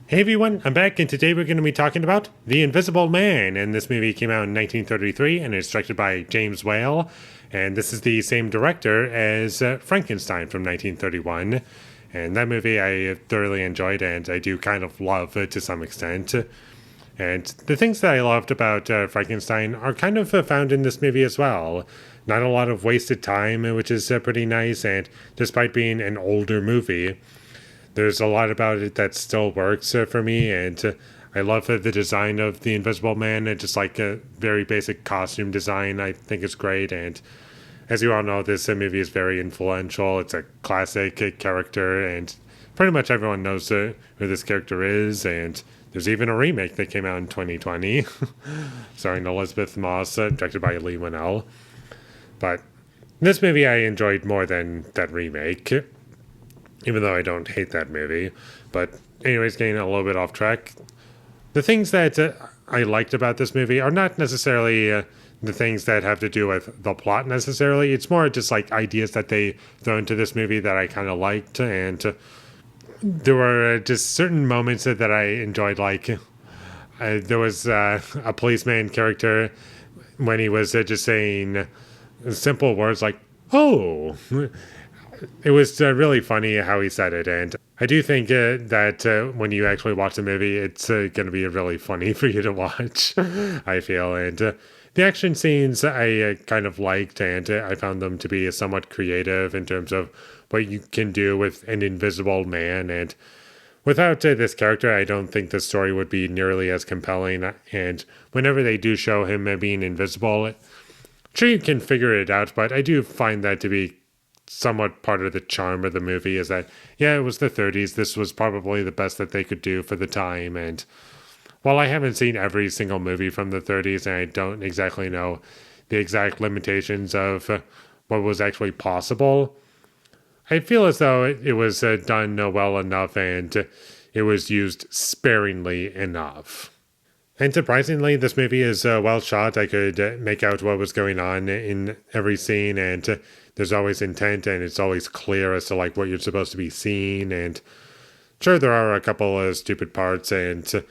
Hey everyone, I'm back, and today we're going to be talking about The Invisible Man. And this movie came out in 1933 and is directed by James Whale. And this is the same director as Frankenstein from 1931. And that movie I thoroughly enjoyed, and I do kind of love to some extent. And the things that I loved about Frankenstein are kind of found in this movie as well. Not a lot of wasted time, which is pretty nice, and despite being an older movie, there's a lot about it that still works for me, and I love the design of the Invisible Man. And just like a very basic costume design, I think it's great. And as you all know, this movie is very influential. It's a classic character, and pretty much everyone knows who this character is. And there's even a remake that came out in 2020, starring Elizabeth Moss, directed by Lee Winnell. But this movie I enjoyed more than that remake, even though I don't hate that movie. But anyways, getting a little bit off track, the things that I liked about this movie are not necessarily the things that have to do with the plot necessarily. It's more just like ideas that they throw into this movie that I kind of liked. And there were just certain moments that I enjoyed. Like there was a policeman character when he was just saying simple words like, oh. It was really funny how he said it, and I do think that when you actually watch the movie, it's going to be really funny for you to watch, I feel. And the action scenes I kind of liked, and I found them to be somewhat creative in terms of what you can do with an invisible man. And without this character, I don't think the story would be nearly as compelling. And whenever they do show him being invisible, sure, you can figure it out, but I do find that to be somewhat part of the charm of the movie is that, yeah, it was the 30s. This was probably the best that they could do for the time. And while I haven't seen every single movie from the 30s, and I don't exactly know the exact limitations of what was actually possible, I feel as though it was done well enough, and it was used sparingly enough. And surprisingly, this movie is well shot. I could make out what was going on in every scene, and there's always intent, and it's always clear as to like what you're supposed to be seeing. And sure, there are a couple of stupid parts, and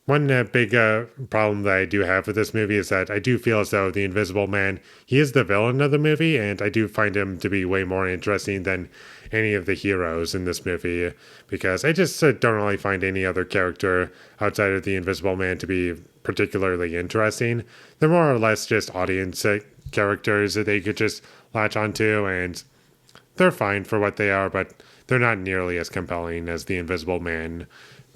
one big problem that I do have with this movie is that I do feel as though the Invisible Man, he is the villain of the movie, and I do find him to be way more interesting than any of the heroes in this movie, because I just don't really find any other character outside of the Invisible Man to be particularly interesting. They're more or less just audience characters that they could just latch onto, and they're fine for what they are, but they're not nearly as compelling as the Invisible Man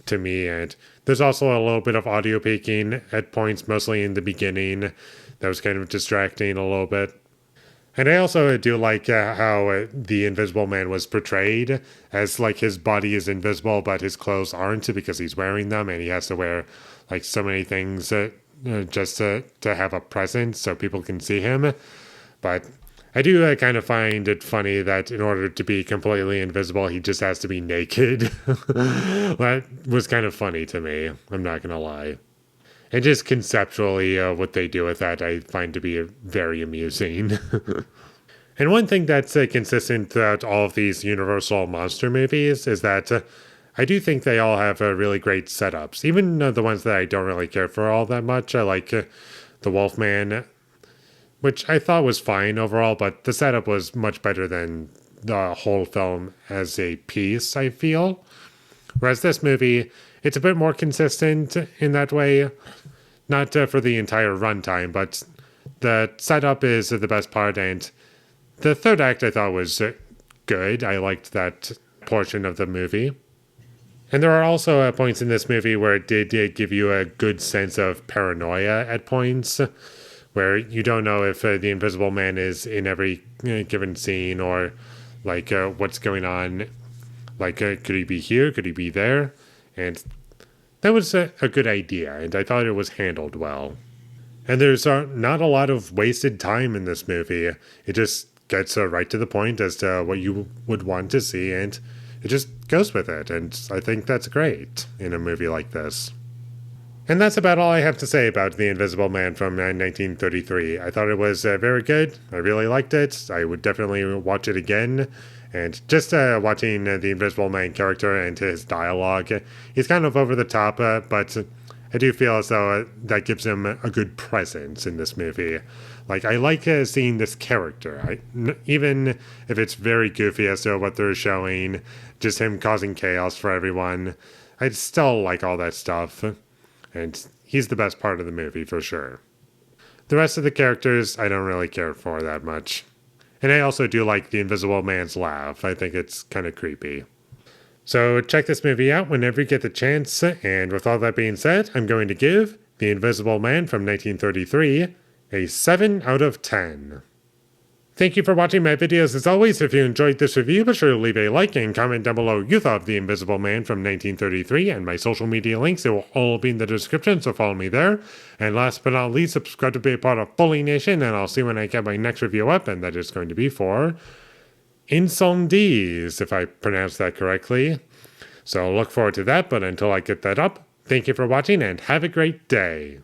to me. And there's also a little bit of audio peaking at points, mostly in the beginning, that was kind of distracting a little bit. And I also do like how the Invisible Man was portrayed as like his body is invisible, but his clothes aren't because he's wearing them, and he has to wear like so many things just to have a presence so people can see him. But I do kind of find it funny that in order to be completely invisible, he just has to be naked. That was kind of funny to me, I'm not going to lie. And just conceptually, what they do with that, I find to be very amusing. And one thing that's consistent throughout all of these Universal monster movies is that I do think they all have really great setups. Even the ones that I don't really care for all that much. I like the Wolfman, which I thought was fine overall, but the setup was much better than the whole film as a piece, I feel. Whereas this movie, it's a bit more consistent in that way. Not for the entire runtime, but the setup is the best part, and the third act I thought was good. I liked that portion of the movie. And there are also points in this movie where it did give you a good sense of paranoia at points, where you don't know if the Invisible Man is in every given scene, or like what's going on. Like, could he be here? Could he be there? And that was a good idea, and I thought it was handled well. And there's not a lot of wasted time in this movie. It just gets right to the point as to what you would want to see, and it just goes with it. And I think that's great in a movie like this. And that's about all I have to say about The Invisible Man from 1933. I thought it was very good. I really liked it. I would definitely watch it again. And just watching the Invisible Man character and his dialogue, he's kind of over the top, but I do feel as though that gives him a good presence in this movie. Like, I like seeing this character, even if it's very goofy as to what they're showing, just him causing chaos for everyone. I still like all that stuff. And he's the best part of the movie for sure. The rest of the characters, I don't really care for that much. And I also do like the Invisible Man's laugh. I think it's kind of creepy. So check this movie out whenever you get the chance. And with all that being said, I'm going to give The Invisible Man from 1933 a 7 out of 10. Thank you for watching my videos as always. If you enjoyed this review, be sure to leave a like and comment down below you thought of The Invisible Man from 1933, and my social media links, they will all be in the description, so follow me there. And last but not least, subscribe to be a part of Foley Nation, and I'll see when I get my next review up, and that is going to be for Incendies, if I pronounced that correctly. So look forward to that, but until I get that up, thank you for watching and have a great day.